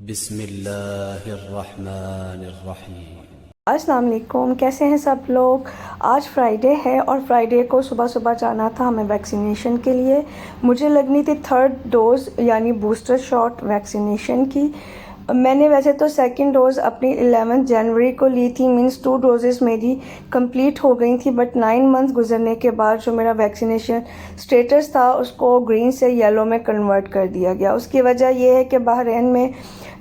बिस्मिल्लाहिर्रहमानिर्रहीम। अस्सलाम वालेकुम, कैसे हैं सब लोग। आज फ्राइडे है और फ्राइडे को सुबह सुबह जाना था हमें वैक्सीनेशन के लिए। मुझे लगनी थी थर्ड डोज़ यानी बूस्टर शॉट वैक्सीनेशन की। मैंने वैसे तो सेकंड डोज़ अपनी 11 जनवरी को ली थी, मींस 2 डोजेज़ मेरी कंप्लीट हो गई थी। बट 9 मंथ्स गुजरने के बाद जो मेरा वैक्सीनेशन स्टेटस था उसको ग्रीन से येलो में कन्वर्ट कर दिया गया। उसकी वजह यह है कि बहरीन में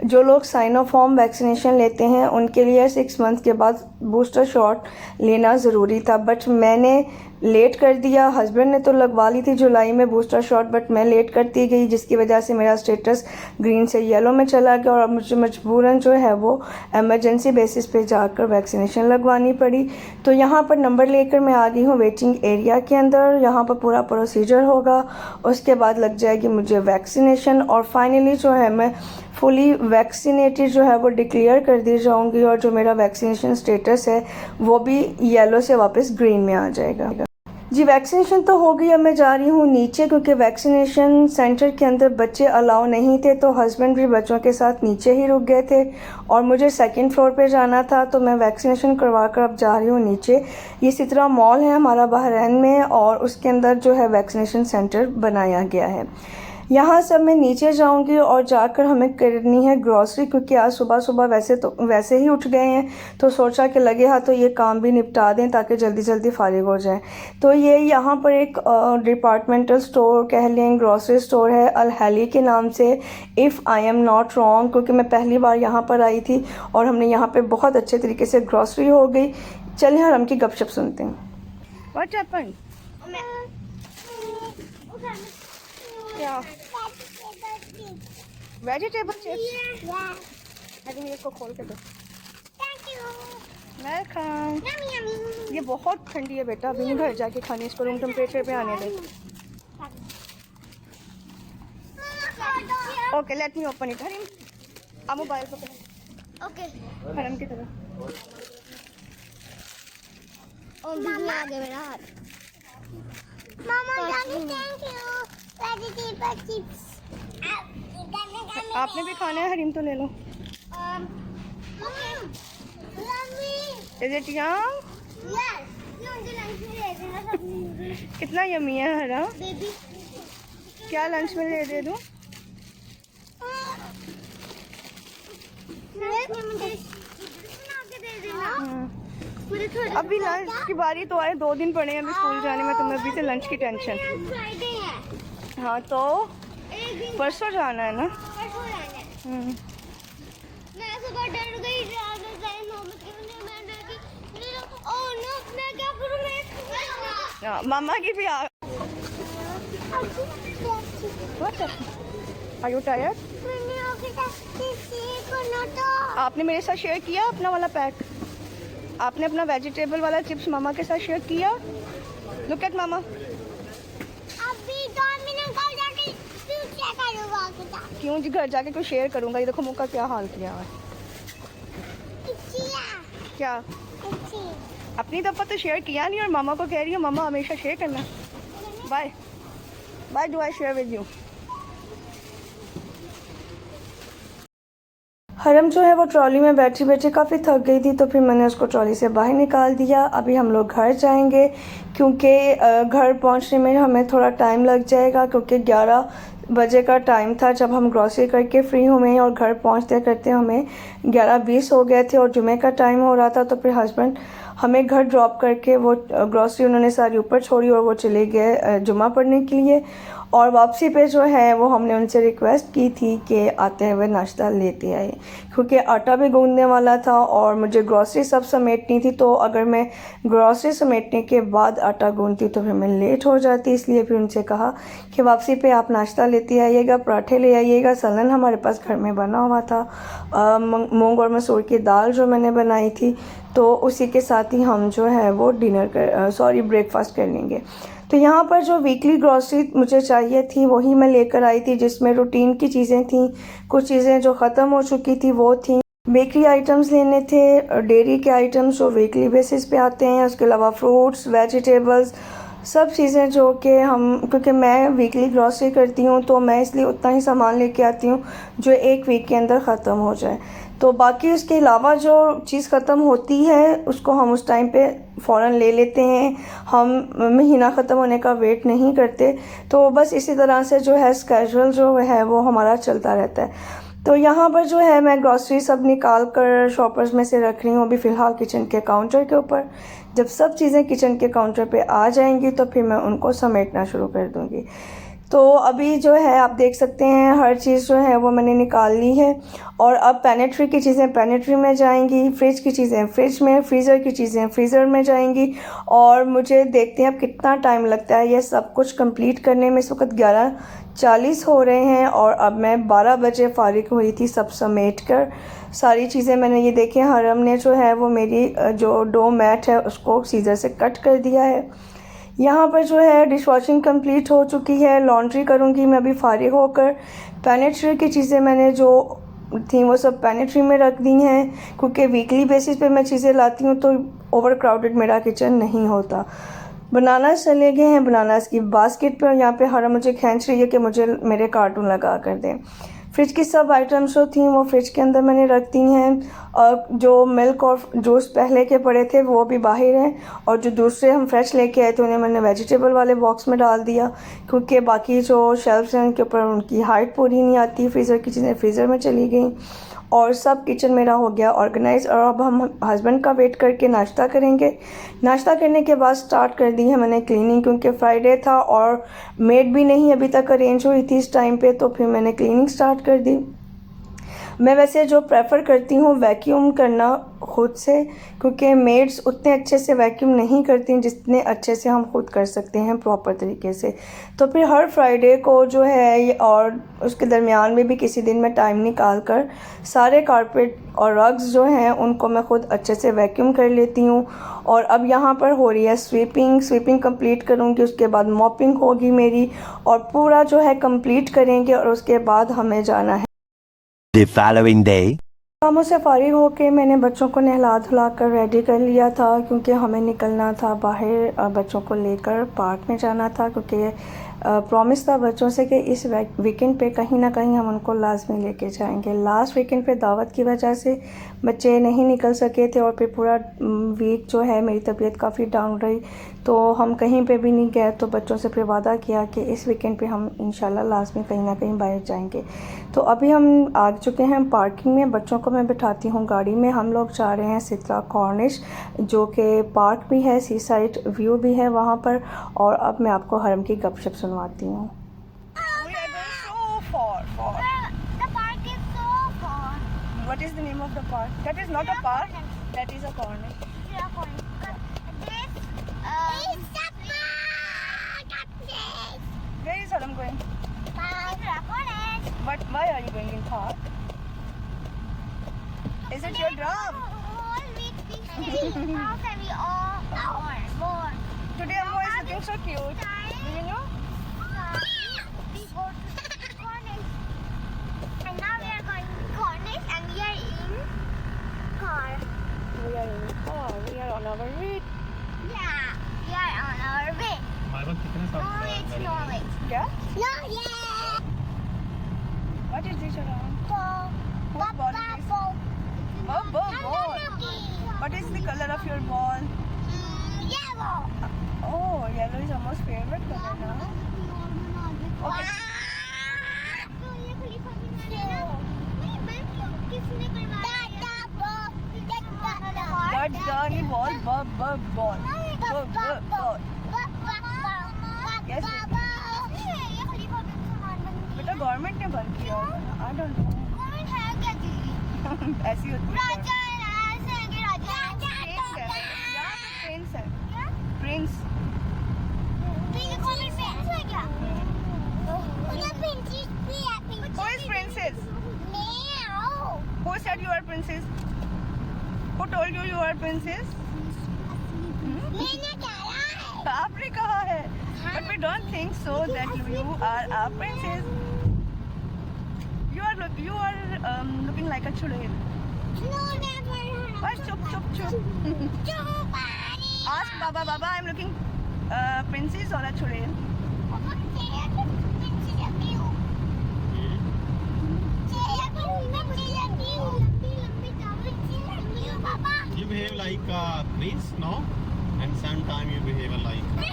जो लोग साइनोफार्म वैक्सीनेशन लेते हैं उनके लिए 6 मंथ के बाद बूस्टर शॉट लेना ज़रूरी था। बट मैंने लेट कर दिया। हस्बैंड ने तो लगवा ली थी जुलाई में बूस्टर शॉट, बट मैं लेट करती गई जिसकी वजह से मेरा स्टेटस ग्रीन से येलो में चला गया और अब मुझे मजबूरन जो है वो एमरजेंसी बेसिस पे जाकर वैक्सीनेशन लगवानी पड़ी। तो यहाँ पर नंबर लेकर मैं आ गई हूँ वेटिंग एरिया के अंदर। यहाँ पर पूरा प्रोसीजर होगा, उसके बाद लग जाएगी मुझे वैक्सीनेशन और फाइनली जो है मैं फुली वैक्सीनेटेड जो है वो डिक्लेयर कर दी जाऊंगी और जो मेरा वैक्सीनेशन स्टेटस है वो भी येलो से वापस ग्रीन में आ जाएगा। जी वैक्सीनेशन तो हो गई। अब मैं जा रही हूँ नीचे क्योंकि वैक्सीनेशन सेंटर के अंदर बच्चे अलाउ नहीं थे, तो हस्बैंड भी बच्चों के साथ नीचे ही रुक गए थे और मुझे सेकंड फ्लोर पे जाना था। तो मैं वैक्सीनेशन करवा कर अब जा रही हूँ नीचे। ये सितरा मॉल है हमारा बहरैन में और उसके अंदर जो है वैक्सीनेशन सेंटर बनाया गया है। यहाँ से मैं नीचे जाऊंगी और जाकर हमें करनी है ग्रॉसरी, क्योंकि आज सुबह सुबह वैसे ही उठ गए हैं तो सोचा कि लगे हाथ तो ये काम भी निपटा दें ताकि जल्दी जल्दी फारिग हो जाए। तो ये यहाँ पर एक डिपार्टमेंटल स्टोर कह लें, ग्रॉसरी स्टोर है अल हैली के नाम से, if I am not wrong, क्योंकि मैं पहली बार यहाँ पर आई थी और हमने यहाँ पर बहुत अच्छे तरीके से ग्रॉसरी हो गई। चलिए हम की गपशप सुनते हैं। What happened? क्या वेजिटेबल चिप्स? अरे मेरे को खोल के दो। वेलकम। ये बहुत ठंडी है बेटा, अभी नहीं घर जाके खानी, इसको रूम टेम्परेचर पे आने दे। Okay let me open it. Hareem आ मोबाइल पकड़। ओके हरम की तरफ। ओ बिजली आ गया मेरा हाथ। मामा थैंक यू वेजिटेबल चिप्स। आपने भी खाना है हरीम तो ले लो। इज इट यम? कितना यमी है हरा। क्या लंच में ले दे दूं? अभी लंच की बारी तो आए, 2 दिन पड़े हैं अभी स्कूल जाने में, तुम्हें अभी से लंच की टेंशन। हाँ तो परसों जाना है ना। मैं सुबह डर गई, मैं क्या करूं मैं। मामा की भी आ। Are you tired? आपने मेरे साथ शेयर किया अपना वाला पैक? आपने अपना वेजिटेबल वाला चिप्स मामा के साथ शेयर किया? लुक एट मामा। अभी 2 मिनट घर जाके शेयर करूंगा। क्यों जी घर जाके कोई शेयर करूंगा? ये देखो मुंह का क्या हाल किया है। क्या अपनी दफा तो शेयर किया नहीं और मामा को कह रही हूँ मामा हमेशा शेयर करना। Bye bye, do I share with you. हरम जो है वो ट्रॉली में बैठी बैठी काफ़ी थक गई थी, तो फिर मैंने उसको ट्रॉली से बाहर निकाल दिया। अभी हम लोग घर जाएंगे क्योंकि घर पहुंचने में हमें थोड़ा टाइम लग जाएगा, क्योंकि 11 बजे का टाइम था जब हम ग्रॉसरी करके फ्री हुए और घर पहुंचते करते हमें 11:20 हो गए थे और जुमे का टाइम हो रहा था। तो फिर हस्बैंड हमें घर ड्रॉप करके वो ग्रॉसरी उन्होंने सारी ऊपर छोड़ी और वो चले गए जुमा पढ़ने के लिए। और वापसी पे जो है वो हमने उनसे रिक्वेस्ट की थी कि आते हुए नाश्ता लेते आए, क्योंकि आटा भी गूंदने वाला था और मुझे ग्रॉसरी सब समेटनी थी। तो अगर मैं ग्रॉसरी समेटने के बाद आटा गूंदती तो फिर मैं लेट हो जाती, इसलिए फिर उनसे कहा कि वापसी पे आप नाश्ता लेते आइएगा, पराठे ले आइएगा। सलन हमारे पास घर में बना हुआ था, मूंग और मसूर की दाल जो मैंने बनाई थी, तो उसी के साथ ही हम जो है वो ब्रेकफास्ट कर लेंगे। तो यहाँ पर जो वीकली ग्रॉसरी मुझे चाहिए थी वही मैं लेकर आई थी, जिसमें रूटीन की चीज़ें थी, कुछ चीज़ें जो ख़त्म हो चुकी थी वो थी। बेकरी आइटम्स लेने थे, डेयरी के आइटम्स जो वीकली बेसिस पे आते हैं, उसके अलावा फ्रूट्स, वेजिटेबल्स, सब चीज़ें जो कि हम, क्योंकि मैं वीकली ग्रॉसरी करती हूँ तो मैं इसलिए उतना ही सामान लेके आती हूँ जो एक वीक के अंदर ख़त्म हो जाए। तो बाकी उसके अलावा जो चीज़ ख़त्म होती है उसको हम उस टाइम पे फ़ौरन ले लेते हैं, हम महीना ख़त्म होने का वेट नहीं करते। तो बस इसी तरह से जो है स्केड्यूल जो है वो हमारा चलता रहता है। तो यहाँ पर जो है मैं ग्रॉसरी सब निकाल कर शॉपर्स में से रख रही हूँ अभी फ़िलहाल किचन के काउंटर के ऊपर। जब सब चीज़ें किचन के काउंटर पे आ जाएंगी तो फिर मैं उनको समेटना शुरू कर दूँगी। तो अभी जो है आप देख सकते हैं हर चीज़ जो है वो मैंने निकाल ली है। और अब पेनेट्री की चीज़ें पेनेट्री में जाएंगी, फ्रिज की चीज़ें फ्रिज में, फ्रीज़र की चीज़ें फ्रीज़र में जाएंगी। और मुझे देखते हैं अब कितना टाइम लगता है ये सब कुछ कंप्लीट करने में। इस वक्त 11:40 हो रहे हैं और अब मैं 12 बजे फ़ारिग हुई थी सब समेट कर। सारी चीज़ें मैंने ये देखें, हरम ने जो है वो मेरी जो डो मैट है उसको सीज़र से कट कर दिया है। यहाँ पर जो है डिश वॉशिंग कंप्लीट हो चुकी है, लॉन्ड्री करूँगी मैं अभी फ़ारिग होकर। पेनेट्री की चीज़ें मैंने जो थी वो सब पेनेट्री में रख दी हैं, क्योंकि वीकली बेसिस पे मैं चीज़ें लाती हूँ तो ओवर क्राउडेड मेरा किचन नहीं होता। बनानास चले गए हैं बनानास की बास्केट पे और यहाँ पे हरा मुझे खींच रही है कि मुझे मेरे कार्टून लगा कर दें। फ्रिज की सब आइटम्स जो थी वो फ्रिज के अंदर मैंने रख दी हैं। और जो मिल्क और जूस पहले के पड़े थे वो भी बाहर हैं और जो दूसरे हम फ्रेश लेके आए थे उन्हें मैंने वेजिटेबल वाले बॉक्स में डाल दिया, क्योंकि बाकी जो शेल्फ्स हैं उनके ऊपर उनकी हाइट पूरी नहीं आती। फ्रीज़र की चीज़ें फ्रीज़र में चली गई और सब किचन मेरा हो गया ऑर्गेनाइज। और अब हम हस्बैंड का वेट करके नाश्ता करेंगे। नाश्ता करने के बाद स्टार्ट कर दी है मैंने क्लीनिंग, क्योंकि फ्राइडे था और मेड भी नहीं अभी तक अरेंज हुई थी इस टाइम पे, तो फिर मैंने क्लीनिंग स्टार्ट कर दी। मैं वैसे जो प्रेफर करती हूँ वैक्यूम करना खुद से, क्योंकि मेड्स उतने अच्छे से वैक्यूम नहीं करती जितने अच्छे से हम खुद कर सकते हैं प्रॉपर तरीके से। तो फिर हर फ्राइडे को जो है और उसके दरमियान में भी किसी दिन मैं टाइम निकाल कर सारे कारपेट और रग्स जो हैं उनको मैं खुद अच्छे से वैक्यूम कर लेती हूँ। और अब यहाँ पर हो रही है स्वीपिंग कंप्लीट करूँगी, उसके बाद मॉपिंग होगी मेरी और पूरा जो है कंप्लीट करेंगे और उसके बाद हमें जाना है The following day. कामों से फारिग होकर मैंने बच्चों को नहला धुला कर रेडी कर लिया था, क्योंकि हमें निकलना था बाहर, बच्चों को लेकर पार्क में जाना था, क्योंकि प्रॉमिस था बच्चों से कि इस वीकेंड पे कहीं ना कहीं हम उनको लाजमी लेके जाएंगे। लास्ट वीकेंड पे दावत की वजह से बच्चे नहीं निकल सके थे और फिर पूरा वीक जो है मेरी तबीयत काफ़ी डाउन रही, तो हम कहीं पे भी नहीं गए। तो बच्चों से फिर वादा किया कि इस वीकेंड पे हम इंशाल्लाह लाजमी कहीं ना कहीं बाहर जाएंगे। तो अभी हम आ चुके हैं पार्किंग में, बच्चों को मैं बिठाती हूँ गाड़ी में। हम लोग जा रहे हैं सितरा कॉर्निश, जो कि पार्क भी है, सी साइड व्यू भी है वहाँ पर। और अब मैं आपको हरम की गपशप सुनवाती हूँ। The park is so far. What is the name of the park? That is not a park, that is a cornish. It's a park. Where is Haram going? But why are you going in park? Is it your job? Today Amma is looking so cute. Do you know? We go to Cornish. And now we are going to Cornish and we are in car. We are in car. We are on our way. Yeah, we are on our way. Norwich. Yeah? Not yet. What is this around? Whose ball is this? Oh, ball. What is the color of your ball? Yellow. Oh, yellow is Amma's favorite color now. Okay. Dani ball. Ball. Yes. बेटा government ने बंद किया होगा ना, I don't know. ऐसी होती है। Prince है। Prince. Who is princess? Who said you are princess? Who told you are princess? आपने कहा है, but we don't think so that you are a princess. You are looking like a chudel. No, never. Bas chup. Ask Baba, I'm looking princess वाला चुड़ैल। You behave like a prince, no? And sometimes you behave like a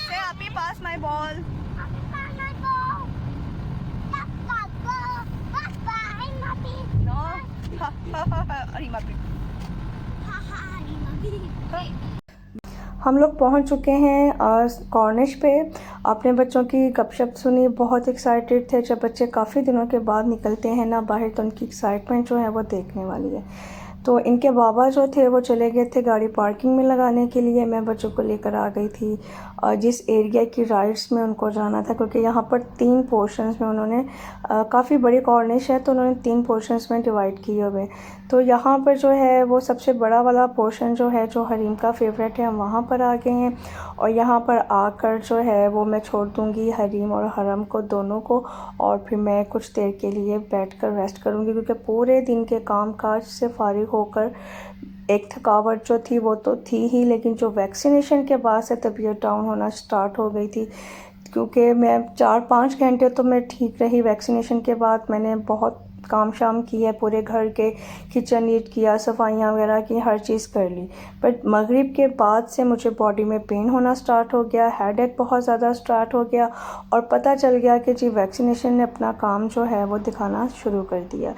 Say happy pass my ball. No. हम लोग पहुंच चुके हैं Cornish पे। अपने बच्चों की गपशप सुनी, बहुत एक्साइटेड थे। जब बच्चे काफ़ी दिनों के बाद निकलते हैं ना बाहर तो उनकी एक्साइटमेंट जो है वो देखने वाली है। तो इनके बाबा जो थे वो चले गए थे गाड़ी पार्किंग में लगाने के लिए। मैं बच्चों को लेकर आ गई थी जिस एरिया की राइड्स में उनको जाना था, क्योंकि यहाँ पर 3 पोर्शंस में उन्होंने काफ़ी बड़ी कॉर्निश है तो उन्होंने 3 पोर्शंस में डिवाइड किए हुए। तो यहाँ पर जो है वो सबसे बड़ा वाला पोर्शन जो है जो हरीम का फेवरेट है, हम वहाँ पर आ गए हैं। और यहाँ पर आकर जो है वो मैं छोड़ दूँगी हरीम और हरम को दोनों को, और फिर मैं कुछ देर के लिए बैठकर रेस्ट करूँगी, क्योंकि पूरे दिन के काम काज से फारिग होकर एक थकावट जो थी वो तो थी ही, लेकिन जो वैक्सीनेशन के बाद से तबीयत डाउन होना स्टार्ट हो गई थी। क्योंकि मैं 4-5 घंटे तो मैं ठीक रही। वैक्सीनेशन के बाद मैंने बहुत काम शाम की है, पूरे घर के किचन नीट किया, सफाइयाँ वगैरह की, हर चीज़ कर ली। बट मगरिब के बाद से मुझे बॉडी में पेन होना स्टार्ट हो गया, हेडेक बहुत ज़्यादा स्टार्ट हो गया, और पता चल गया कि जी वैक्सीनेशन ने अपना काम जो है वो दिखाना शुरू कर दिया।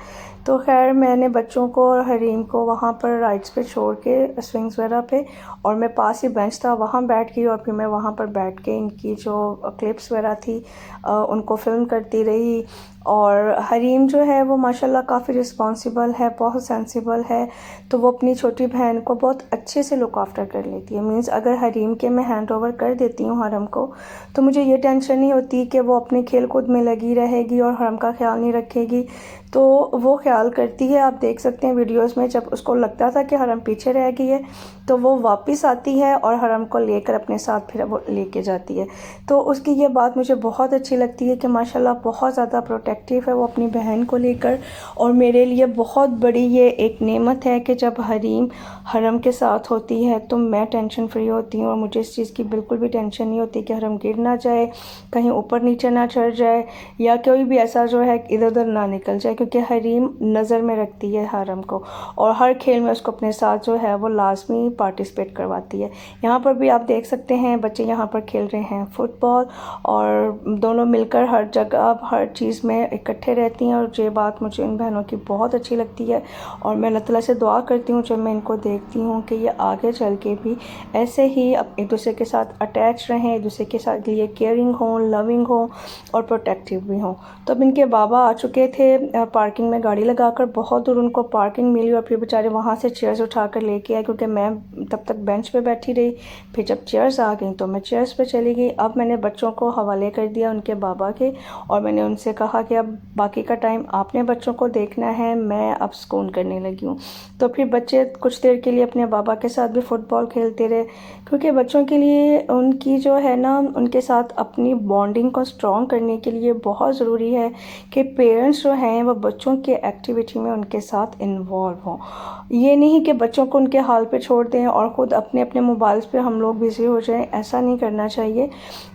तो खैर मैंने बच्चों को और हरीम को वहाँ पर राइड्स पे छोड़ के स्विंग्स वगैरह पे, और मैं पास ही बेंच था वहाँ बैठ गई, और फिर मैं वहाँ पर बैठ के इनकी जो क्लिप्स वगैरह थी उनको फ़िल्म करती रही। और हरीम जो है वो माशाल्लाह काफ़ी रिस्पॉन्सिबल है, बहुत सेंसिबल है, तो वो अपनी छोटी बहन को बहुत अच्छे से लुक आफ्टर कर लेती है। मींस अगर हरीम के मैं हैंड ओवर कर देती हूँ हरम को, तो मुझे ये टेंशन नहीं होती कि वो अपने खेल कूद में लगी रहेगी और हरम का ख्याल नहीं रखेगी। तो वो ख्याल करती है। आप देख सकते हैं वीडियोस में, जब उसको लगता था कि हरम पीछे रह गई है तो वो वापस आती है और हरम को लेकर अपने साथ फिर वो लेके जाती है। तो उसकी ये बात मुझे बहुत अच्छी लगती है कि माशाल्लाह बहुत ज़्यादा प्रोटेक्टिव है वो अपनी बहन को लेकर। और मेरे लिए बहुत बड़ी ये एक नेमत है कि जब हरीम हरम के साथ होती है तो मैं टेंशन फ्री होती हूँ, और मुझे इस चीज़ की बिल्कुल भी टेंशन नहीं होती कि हरम गिर ना जाए, कहीं ऊपर नीचे ना चढ़ जाए, या कोई भी ऐसा जो है इधर उधर ना निकल जाए, क्योंकि हरीम नज़र में रखती है हरम को, और हर खेल में उसको अपने साथ जो है वो लाजमी पार्टिसिपेट करवाती है। यहाँ पर भी आप देख सकते हैं बच्चे यहाँ पर खेल रहे हैं फुटबॉल, और दोनों मिलकर हर जगह हर चीज़ में इकट्ठे रहती हैं, और ये बात मुझे इन बहनों की बहुत अच्छी लगती है। और मैं अल्लाह ताला से दुआ करती हूँ जब मैं इनको देखती हूँ कि ये आगे चल के भी ऐसे ही एक दूसरे के साथ अटैच रहें, एक दूसरे के साथ लिए केयरिंग हों, लविंग हों और प्रोटेक्टिव भी हों। तो अब इनके बाबा आ चुके थे पार्किंग में गाड़ी लगाकर, बहुत दूर उनको पार्किंग मिली, और फिर बेचारे वहाँ से चेयर्स उठा कर लेके आए, क्योंकि मैं तब तक बेंच पे बैठी रही। फिर जब चेयर्स आ गई तो मैं चेयर्स पे चली गई। अब मैंने बच्चों को हवाले कर दिया उनके बाबा के, और मैंने उनसे कहा कि अब बाकी का टाइम आपने बच्चों को देखना है, मैं अब सुकून करने लगी हूँ। तो फिर बच्चे कुछ देर के लिए अपने बाबा के साथ भी फ़ुटबॉल खेलते रहे, क्योंकि बच्चों के लिए उनकी जो है ना उनके साथ अपनी बॉन्डिंग को स्ट्रॉन्ग करने के लिए बहुत ज़रूरी है कि पेरेंट्स जो हैं वो बच्चों के एक्टिविटी में उनके साथ इन्वॉल्व हों। ये नहीं कि बच्चों को उनके हाल पे छोड़ दें और ख़ुद अपने अपने मोबाइल्स पे हम लोग बिज़ी हो जाएं, ऐसा नहीं करना चाहिए।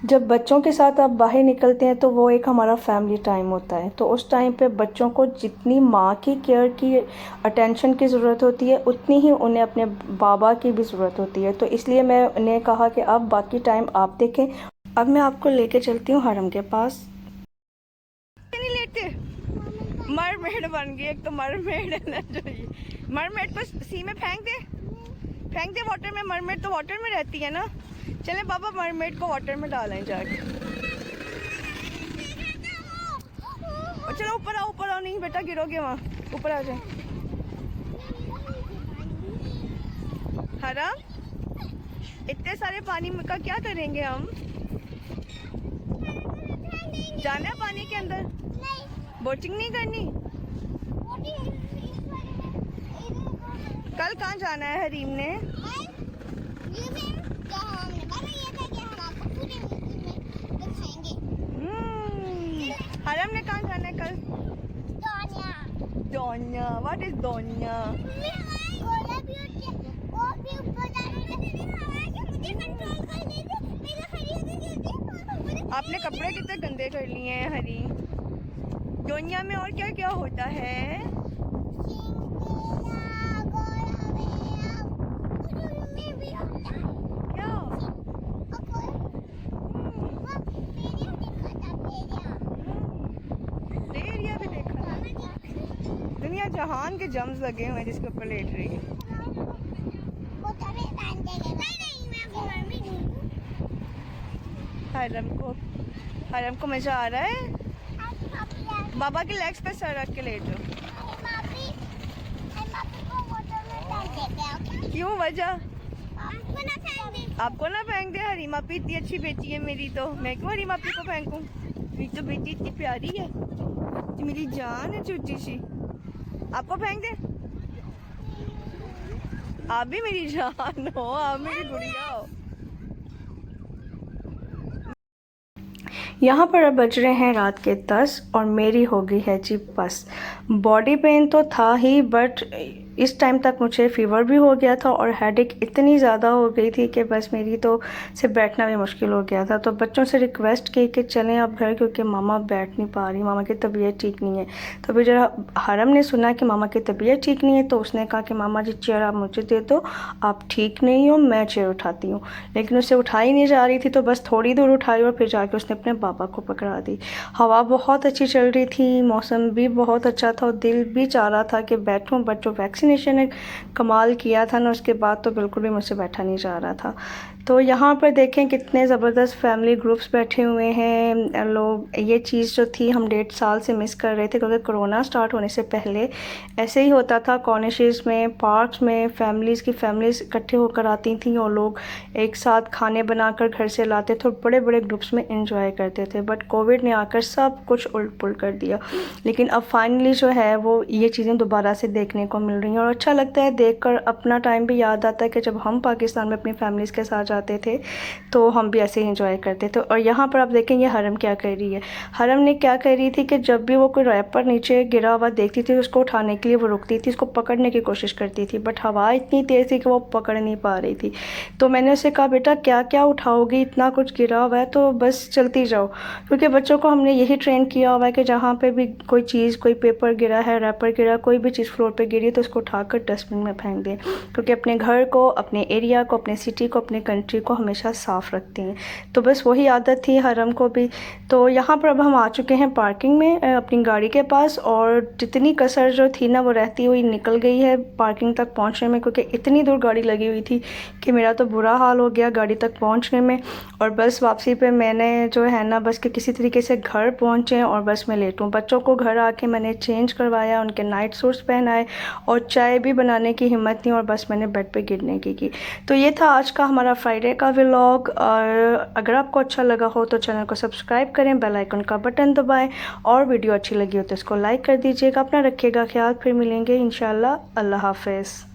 जब बच्चों के साथ आप बाहर निकलते हैं तो वो एक हमारा फैमिली टाइम होता है, तो उस टाइम पे बच्चों को जितनी माँ की केयर की अटेंशन की ज़रूरत होती है उतनी ही उन्हें अपने बाबा की भी ज़रूरत होती है। तो इसलिए मैंने कहा कि अब बाकी टाइम आप देखें। अब मैं आपको लेके चलती हूँ हरम के पास। नहीं लेते, मरमेड बन गई एक तो, मरमेड है ना जो ये मरमेड को सी में फेंक दे वाटर में। मरमेड तो वाटर में रहती है ना। चले बाबा मरमेड को वाटर में डालें जाके। और चलो ऊपर आओ नहीं बेटा गिरोगे वहाँ, ऊपर आ जाए। हरम इतने सारे पानी में का क्या करेंगे हम? जाना है पानी के अंदर? बोटिंग नहीं करनी? कल कहाँ जाना है हरीम ने? हरम ने कहाँ जाना है कल? दोन्या, व्हाट इज दोन्या? गोला भी और भी ऊपर जाने मुझे कंट्रोल कर लेते मेरा हरी आपने कपड़े कितने गंदे कर लिए हैं हरी। दोन्या में और क्या क्या होता है? क्या? एरिया भी देखा था। दुनिया जहान के जम्स लगे हुए हैं जिसके ऊपर लेट रही है। हरम को मजा आ रहा है। बाबा के लेग्स पे सर रख के लेट जाओ। क्यों वजह? आपको ना फेंक दे। हरी मापी इतनी अच्छी बेटी है मेरी, तो मैं क्यों हरी मापी को फेंकूं? मेरी तो बेटी इतनी प्यारी है, तो मेरी जान है छोटी सी। आपको फेंक दे? आप भी मेरी जान हो, आप मेरी गुड़िया हो। यहाँ पर अब बज रहे हैं रात के 10 और मेरी हो गई है जी बस। बॉडी पेन तो था ही, बट इस टाइम तक मुझे फ़ीवर भी हो गया था और हेडेक इतनी ज़्यादा हो गई थी कि बस मेरी तो सिर्फ बैठना भी मुश्किल हो गया था। तो बच्चों से रिक्वेस्ट की कि चलें आप घर, क्योंकि मामा बैठ नहीं पा रही, मामा की तबीयत ठीक नहीं है। तो फिर जरा हरम ने सुना कि मामा की तबीयत ठीक नहीं है, तो उसने कहा कि मामा जी चेयर आप मुझे दे दो, आप ठीक नहीं हो, मैं चेयर उठाती हूँ। लेकिन उससे उठाई नहीं जा रही थी, तो बस थोड़ी दूर उठाई और फिर जाके उसने अपने पापा को पकड़ा दी। हवा बहुत अच्छी चल रही थी, मौसम भी बहुत अच्छा था और दिल भी चाह रहा था कि बैठूं, बट जो वैक्सीनेशन ने कमाल किया था ना, उसके बाद तो बिल्कुल भी मुझसे बैठा नहीं जा रहा था। तो यहाँ पर देखें कितने ज़बरदस्त फैमिली ग्रुप्स बैठे हुए हैं लोग। ये चीज़ जो थी हम 1.5 साल से मिस कर रहे थे, क्योंकि कोरोना स्टार्ट होने से पहले ऐसे ही होता था। कॉर्निशेस में, पार्क्स में फैमिलीज़ इकट्ठे होकर आती थी और लोग एक साथ खाने बनाकर घर से लाते थे और बड़े बड़े ग्रुप्स में एंजॉय करते थे। बट कोविड ने आकर सब कुछ उलट पुलट कर दिया। लेकिन अब फाइनली जो है वो ये चीज़ें दोबारा से देखने को मिल रही हैं और अच्छा लगता है देखकर। अपना टाइम भी याद आता है कि जब हम पाकिस्तान में अपनी फैमिलीज़ के साथ जाते थे तो हम भी ऐसे ही एंजॉय करते थे। और यहाँ पर आप देखें ये हरम क्या कर रही है। हरम ने क्या कर रही थी कि जब भी वो कोई रैपर नीचे गिरा हुआ देखती थी उसको उठाने के लिए वो रुकती थी, उसको पकड़ने की कोशिश करती थी, बट हवा इतनी तेज़ थी कि वो पकड़ नहीं पा रही थी। तो मैंने उसे कहा बेटा क्या क्या उठाओगी, इतना कुछ गिरा हुआ है तो बस चलती जाओ। क्योंकि बच्चों को हमने यही ट्रेन किया हुआ है कि जहाँ पे भी कोई चीज़, कोई पेपर गिरा है, रैपर गिरा, कोई भी चीज़ फ्लोर पे गिरी तो उसको उठाकर डस्टबिन में फेंक दें। क्योंकि अपने घर को, अपने एरिया को, अपने सिटी को, अपने कंट्री को हमेशा साफ़ रखती हैं। तो बस वही आदत थी हरम को भी। तो यहाँ पर अब हम आ चुके हैं पार्किंग में अपनी गाड़ी के पास, और जितनी कसर जो थी ना वो रहती हुई निकल गई है पार्किंग तक पहुँचने में, क्योंकि इतनी दूर गाड़ी लगी हुई थी कि मेरा तो बुरा हाल हो गया गाड़ी तक पहुँचने में। और बस वापसी पे मैंने जो है ना बस कि किसी तरीके से घर पहुँचे और बस मैं लेटूँ। बच्चों को घर आके मैंने चेंज करवाया, उनके नाइट सूट्स पहनाए और चाय भी बनाने की हिम्मत नहीं, और बस मैंने बेड पे गिरने की। तो ये था आज का हमारा फ्राइडे का व्लॉग। और अगर आपको अच्छा लगा हो तो चैनल को सब्सक्राइब करें, बेल आइकन का बटन दबाएं, और वीडियो अच्छी लगी हो तो इसको लाइक कर दीजिएगा। अपना रखिएगा ख्याल, फिर मिलेंगे इंशाल्लाह। अल्लाह हाफ़िज़।